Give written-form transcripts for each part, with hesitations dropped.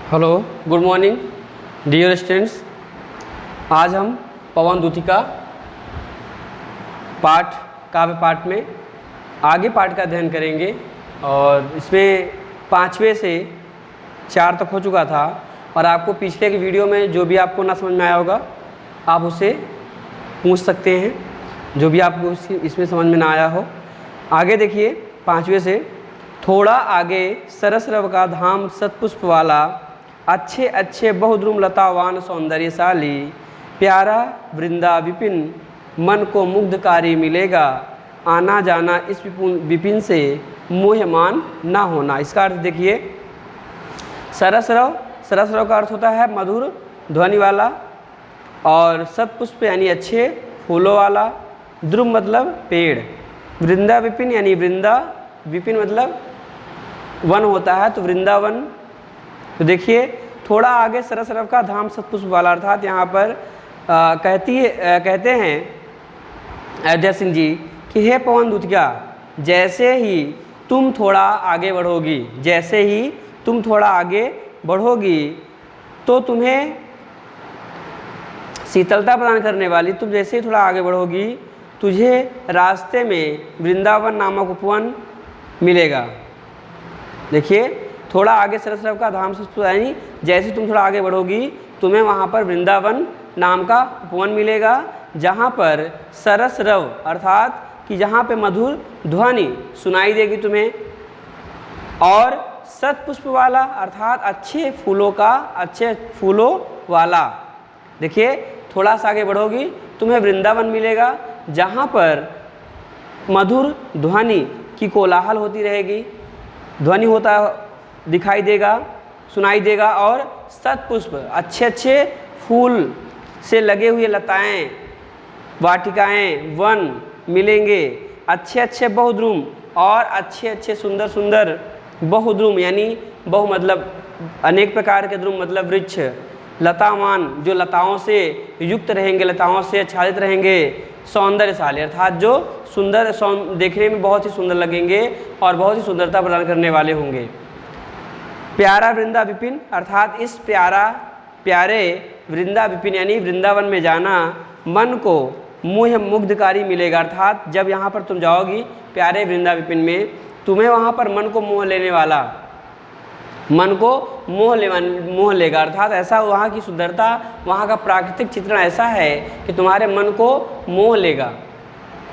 Hello, good morning dear students. आज हम पवन दूती का काव्य पाठ में आगे पाठ का अध्ययन करेंगे और इसमें 5वें से 4 तक हो चुका था और आपको पिछले की वीडियो में जो भी आपको ना समझ में आया होगा आप उसे पूछ सकते हैं, जो भी आपको इसमें समझ में ना आया हो। आगे देखिए 5वें से थोड़ा आगे सरस रव का धाम सतपुष्प वाला, अच्छे अच्छे बहुद्रुम लतावान सौंदर्यशाली, प्यारा वृंदा विपिन मन को मुग्धकारी मिलेगा, आना जाना इस विपिन से मोहमान ना होना। इसका अर्थ देखिए, सरसरव का अर्थ होता है मधुर ध्वनि वाला, और सतपुष्प यानी अच्छे फूलों वाला, द्रुम मतलब पेड़, वृंदा विपिन यानी वृंदा, विपिन मतलब वन होता है तो वृंदावन। तो देखिए थोड़ा आगे सरसरव का धाम सतपुष्प वाला, अर्थात यहाँ पर कहते हैं अयोध्या सिंह जी कि हे पवन दूतिया, जैसे ही तुम थोड़ा आगे बढ़ोगी, जैसे ही तुम थोड़ा आगे बढ़ोगी तो तुम्हें शीतलता प्रदान करने वाली, तुम जैसे ही थोड़ा आगे बढ़ोगी तुझे रास्ते में वृंदावन नामक उपवन मिलेगा। देखिए थोड़ा आगे सरसरव का धाम सतपुष्प यानी जैसे तुम थोड़ा आगे बढ़ोगी तुम्हें वहाँ पर वृंदावन नाम का उपवन मिलेगा, जहाँ पर सरसरव अर्थात कि जहाँ पे मधुर ध्वनि सुनाई देगी तुम्हें, और सतपुष्प वाला अर्थात अच्छे फूलों वाला। देखिए थोड़ा सा आगे बढ़ोगी तुम्हें वृंदावन मिलेगा, जहाँ पर मधुर ध्वनि की कोलाहल होती रहेगी, ध्वनि होता दिखाई देगा, सुनाई देगा, और सतपुष्प अच्छे अच्छे फूल से लगे हुए लताएं, वाटिकाएं, वन मिलेंगे, अच्छे अच्छे बहुद्रुम और अच्छे अच्छे सुंदर सुंदर बहुद्रुम यानी बहु मतलब अनेक प्रकार के द्रुम मतलब वृक्ष, लतावान जो लताओं से युक्त रहेंगे, लताओं से आच्छादित रहेंगे, सौंदर्यशाली अर्थात जो सुंदर देखने में बहुत ही सुंदर लगेंगे और बहुत ही सुंदरता प्रदान करने वाले होंगे। प्यारा वृंदा विपिन अर्थात इस प्यारे वृंदा विपिन यानी वृंदावन में जाना मन को मोह मुग्धकारी मिलेगा, अर्थात जब यहाँ पर तुम जाओगी प्यारे वृंदा विपिन में तुम्हें वहाँ पर मन को मोह लेने वाला, मन को मोह लेगा, अर्थात ऐसा वहाँ की सुंदरता, वहाँ का प्राकृतिक चित्रण ऐसा है कि तुम्हारे मन को मोह लेगा।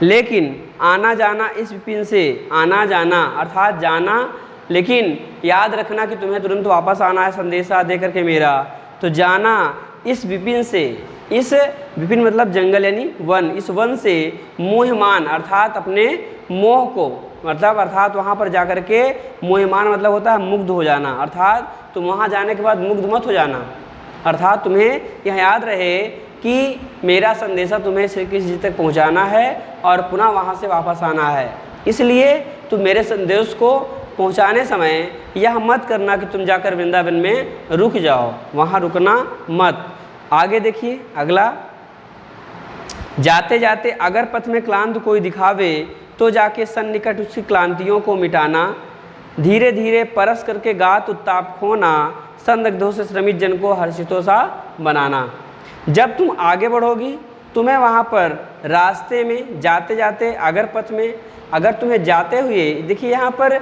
लेकिन आना जाना इस विपिन से, आना जाना अर्थात जाना, लेकिन याद रखना कि तुम्हें तुरंत वापस आना है संदेशा दे करके मेरा, तो जाना इस विपिन से, इस विपिन मतलब जंगल यानी वन, इस वन से मोहमान अर्थात अपने मोह को मतलब अर्थात वहाँ पर जाकर के मोहमान मतलब होता है मुग्ध हो जाना, अर्थात तुम वहाँ जाने के बाद मुग्ध मत हो जाना, अर्थात तुम्हें यह याद रहे कि मेरा संदेशा तुम्हें श्री कृष्ण जी तक पहुँचाना है और पुनः वहाँ से वापस आना है। इसलिए तुम मेरे संदेश को पहुँचाने समय यह मत करना कि तुम जाकर वृंदावन में रुक जाओ, वहाँ रुकना मत। आगे देखिए अगला, जाते जाते अगर पथ में क्लांत कोई दिखावे तो जाके सन्निकट उसकी क्लांतियों को मिटाना, धीरे धीरे परस करके गात उत्ताप खोना, संदिग्धों से श्रमित जन को हर्षितों सा बनाना। जब तुम आगे बढ़ोगी तुम्हें वहाँ पर रास्ते में जाते जाते अगर पथ में, अगर तुम्हें जाते हुए देखिए यहाँ पर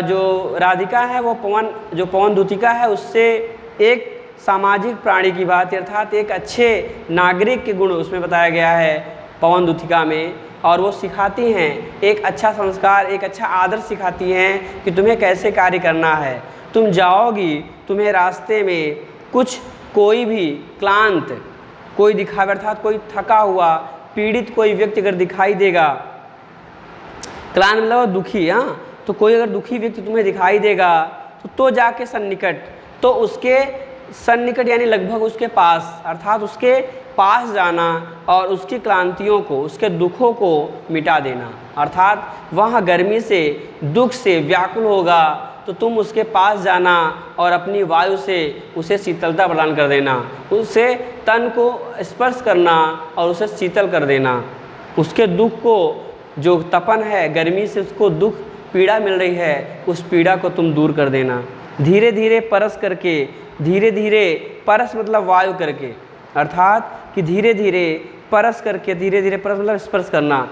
जो राधिका है वो पवन दूतिका है उससे एक सामाजिक प्राणी की बात अर्थात एक अच्छे नागरिक के गुण उसमें बताया गया है पवन दूतिका में, और वो सिखाती हैं एक अच्छा संस्कार, एक अच्छा आदर्श सिखाती हैं कि तुम्हें कैसे कार्य करना है। तुम जाओगी तुम्हें रास्ते में कोई भी क्लांत कोई दिखावे अर्थात कोई थका हुआ पीड़ित कोई व्यक्ति अगर दिखाई देगा, क्लांत मतलब दुखी, हाँ, तो कोई अगर दुखी व्यक्ति तुम्हें दिखाई देगा तो जाके सन्निकट, तो उसके सन्निकट यानी लगभग उसके पास अर्थात उसके पास जाना और उसकी क्लांतियों को, उसके दुखों को मिटा देना, अर्थात वह गर्मी से दुख से व्याकुल होगा तो तुम उसके पास जाना और अपनी वायु से उसे शीतलता प्रदान कर देना, उससे तन को स्पर्श करना और उसे शीतल कर देना, उसके दुख को जो तपन है गर्मी से उसको दुख पीड़ा मिल रही है उस पीड़ा को तुम दूर कर देना। धीरे धीरे परस करके, धीरे धीरे परस मतलब वायु करके, अर्थात कि धीरे धीरे परस करके, धीरे धीरे परस मतलब स्पर्श करना,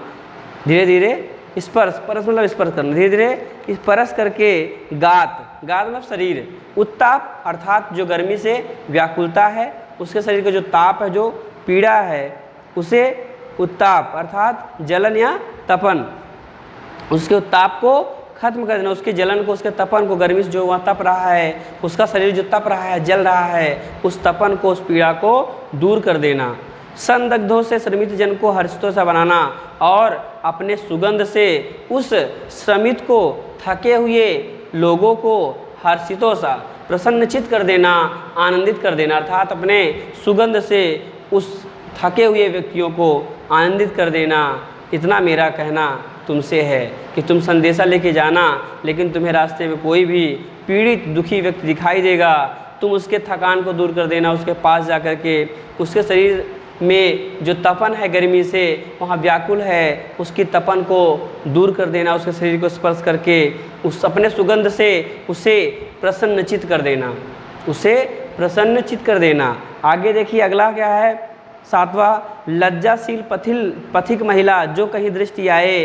धीरे धीरे स्पर्श, परस मतलब स्पर्श करना, धीरे धीरे परस करके गात, गात मतलब शरीर, उत्ताप अर्थात जो गर्मी से व्याकुलता है, उसके शरीर का जो ताप है, जो पीड़ा है, उसे उत्ताप अर्थात जलन या तपन, उसके उत्ताप को खत्म कर देना, उसके जलन को, उसके तपन को, गर्मी से जो वह तप रहा है, उसका शरीर जो तप रहा है, जल रहा है, उस तपन को, उस पीड़ा को दूर कर देना। संदग्धों से श्रमित जन को हर्षितों सा बनाना और अपने सुगंध से उस श्रमित को, थके हुए लोगों को हर्षितों सा प्रसन्नचित कर देना, आनंदित कर देना, अर्थात अपने सुगंध से उस थके हुए व्यक्तियों को आनंदित कर देना। इतना मेरा कहना तुमसे है कि तुम संदेशा लेके जाना, लेकिन तुम्हें रास्ते में कोई भी पीड़ित दुखी व्यक्ति दिखाई देगा, तुम उसके थकान को दूर कर देना, उसके पास जा कर के उसके शरीर में जो तपन है गर्मी से, वहाँ व्याकुल है, उसकी तपन को दूर कर देना, उसके शरीर को स्पर्श करके उस अपने सुगंध से उसे प्रसन्नचित कर देना, उसे प्रसन्नचित कर देना। आगे देखिए अगला क्या है, 7वां, लज्जाशील पथिक महिला जो कहीं दृष्टि आए,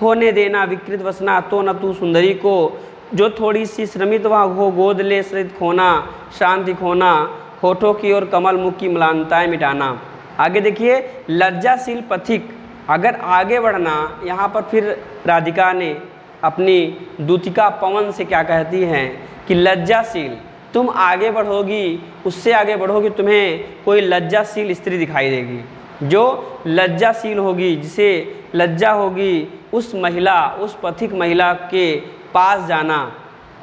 होने देना विकृत वसना तो न तू सुंदरी को, जो थोड़ी सी श्रमित वहाँ हो गोद ले सरित खोना, शांति खोना, होठों की और कमल मुख की म्लानताएं मिटाना। आगे देखिए लज्जाशील पथिक, अगर आगे बढ़ना, यहाँ पर फिर राधिका ने अपनी दूतिका पवन से क्या कहती हैं कि लज्जाशील, तुम आगे बढ़ोगी, उससे आगे बढ़ोगी, तुम्हें कोई लज्जाशील स्त्री दिखाई देगी, जो लज्जाशील होगी, जिसे लज्जा होगी, उस महिला, उस पथिक महिला के पास जाना।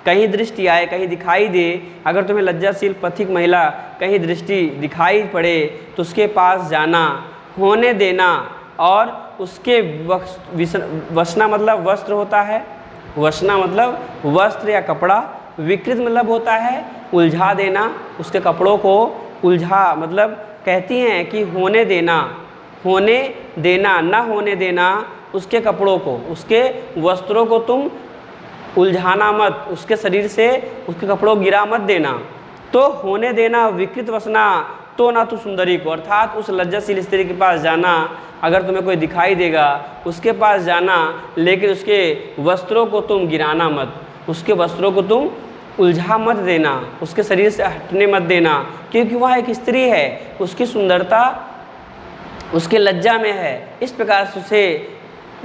कहीं दृष्टि आए, कहीं दिखाई दे, अगर तुम्हें लज्जाशील पथिक महिला कहीं दृष्टि दिखाई पड़े तो उसके पास जाना, होने देना, और उसके वसना मतलब वस्त्र होता है, वसना मतलब वस्त्र या कपड़ा, विकृत मतलब होता है उलझा देना, उसके कपड़ों को उलझा मतलब कहती हैं कि होने देना, होने देना, ना होने देना उसके कपड़ों को, उसके वस्त्रों को तुम उलझाना मत, उसके शरीर से उसके कपड़ों गिरा मत देना। तो होने देना विकृत वसना तो ना तू सुंदरी को, अर्थात उस लज्जाशील स्त्री के पास जाना, अगर तुम्हें कोई दिखाई देगा उसके पास जाना, लेकिन उसके वस्त्रों को तुम गिराना मत, उसके वस्त्रों को तुम उलझा मत देना, उसके शरीर से हटने मत देना, क्योंकि वह एक स्त्री है, उसकी सुंदरता उसके लज्जा में है, इस प्रकार से उसे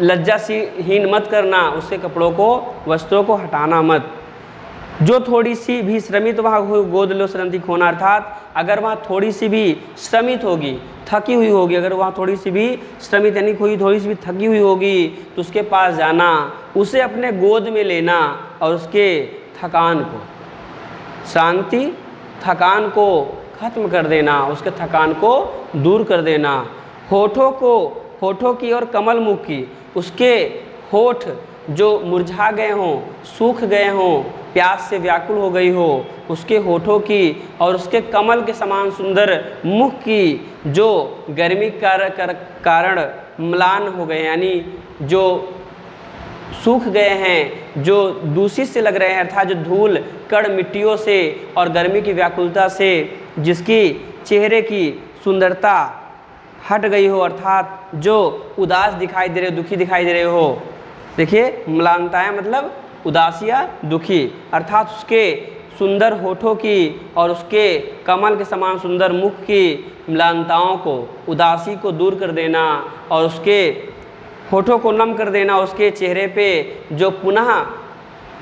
लज्जाहीन मत करना, उसके कपड़ों को, वस्त्रों को हटाना मत। जो थोड़ी सी भी श्रमित वहाँ गोद लो सरंती खोना, अर्थात अगर वहाँ थोड़ी सी भी श्रमित होगी, थकी हुई होगी, अगर वहाँ थोड़ी सी भी श्रमित यानी कोई थोड़ी सी भी थकी हुई होगी तो उसके पास जाना, उसे अपने गोद में लेना और उसके थकान को, शांति थकान को खत्म कर देना, उसके थकान को दूर कर देना। होठों को, होठों की और कमल मुख की, उसके होठ जो मुरझा गए हों, सूख गए हों, प्यास से व्याकुल हो गई हो, उसके होठों की और उसके कमल के समान सुंदर मुख की, जो गर्मी कारण म्लान हो गए, यानी जो सूख गए हैं, जो दूषित से लग रहे हैं, अर्थात जो धूल कण मिट्टियों से और गर्मी की व्याकुलता से जिसकी चेहरे की सुंदरता हट गई हो, अर्थात जो उदास दिखाई दे रहे हो, दुखी दिखाई दे रहे हो। देखिए म्लानताएं मतलब उदासिया दुखी, अर्थात उसके सुंदर होठों की और उसके कमल के समान सुंदर मुख की म्लानताओं को, उदासी को दूर कर देना और उसके होठों को नम कर देना, उसके चेहरे पे जो पुनः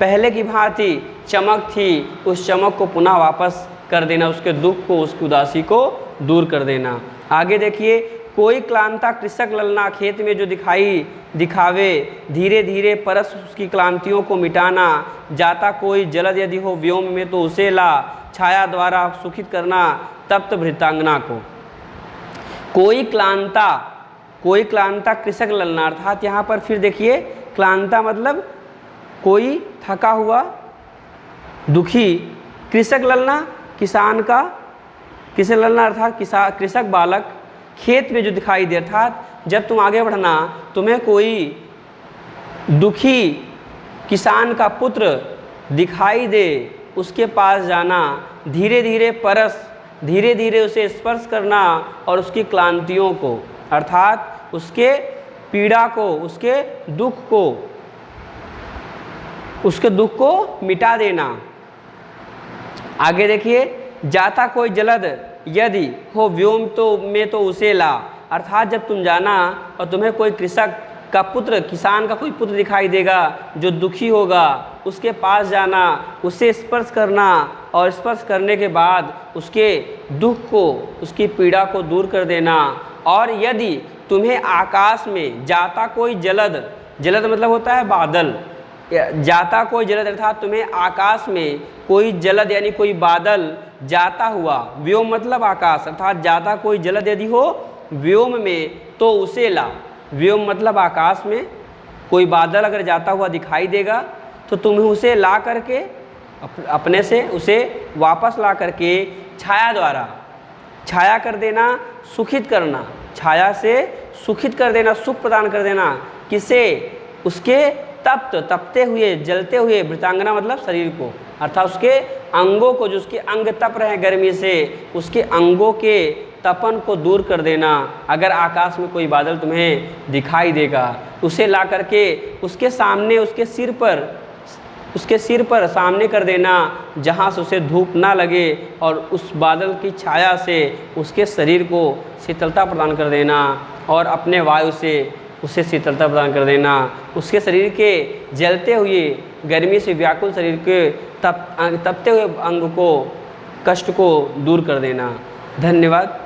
पहले की भांति चमक थी उस चमक को पुनः वापस कर देना, उसके दुख को, उसकी उदासी को दूर कर देना। आगे देखिए, कोई क्लांता कृषक ललना खेत में जो दिखावे, धीरे धीरे परस उसकी क्लांतियों को मिटाना, जाता कोई जलद यदि हो व्योम में तो उसे ला, छाया द्वारा सुखित करना तप्त भृतांगना को। कोई क्लांता कृषक ललना, अर्थात यहाँ पर फिर देखिए क्लांता मतलब कोई थका हुआ दुखी, कृषक ललना किसान का, कृषक ललना अर्थात कृषक बालक खेत में जो दिखाई दे, अर्थात जब तुम आगे बढ़ना तुम्हें कोई दुखी किसान का पुत्र दिखाई दे उसके पास जाना, धीरे धीरे परस, धीरे धीरे उसे स्पर्श करना और उसकी क्लांतियों को अर्थात उसके पीड़ा को, उसके दुख को मिटा देना। आगे देखिए, जाता कोई जलद यदि हो व्योम तो में तो उसे ला, अर्थात जब तुम जाना और तुम्हें कोई कृषक का पुत्र, किसान का कोई पुत्र दिखाई देगा जो दुखी होगा, उसके पास जाना, उसे स्पर्श करना और स्पर्श करने के बाद उसके दुख को, उसकी पीड़ा को दूर कर देना। और यदि तुम्हें आकाश में जाता कोई जलद, जलद मतलब होता है बादल, जाता कोई जलद अर्थात तुम्हें आकाश में कोई जलद यानी कोई बादल जाता हुआ, व्योम मतलब आकाश अर्थात जाता कोई जलद यदि हो व्योम में तो उसे ला, व्योम मतलब आकाश में कोई बादल अगर जाता हुआ दिखाई देगा तो तुम्हें उसे ला करके अपने से उसे वापस ला करके छाया द्वारा छाया कर देना, सुखित करना, छाया से सुखित कर देना, सुख प्रदान कर देना। किसे? उसके तपते हुए, जलते हुए वृतांगना मतलब शरीर को, अर्थात उसके अंगों को, जो उसके अंग तप रहे हैं गर्मी से, उसके अंगों के तपन को दूर कर देना। अगर आकाश में कोई बादल तुम्हें दिखाई देगा, उसे ला करके उसके सामने, उसके सिर पर सामने कर देना, जहाँ से उसे धूप ना लगे, और उस बादल की छाया से उसके शरीर को शीतलता प्रदान कर देना और अपने वायु से उसे शीतलता प्रदान कर देना। उसके शरीर के जलते हुए, गर्मी से व्याकुल शरीर के तपते हुए अंग को, कष्ट को दूर कर देना। धन्यवाद।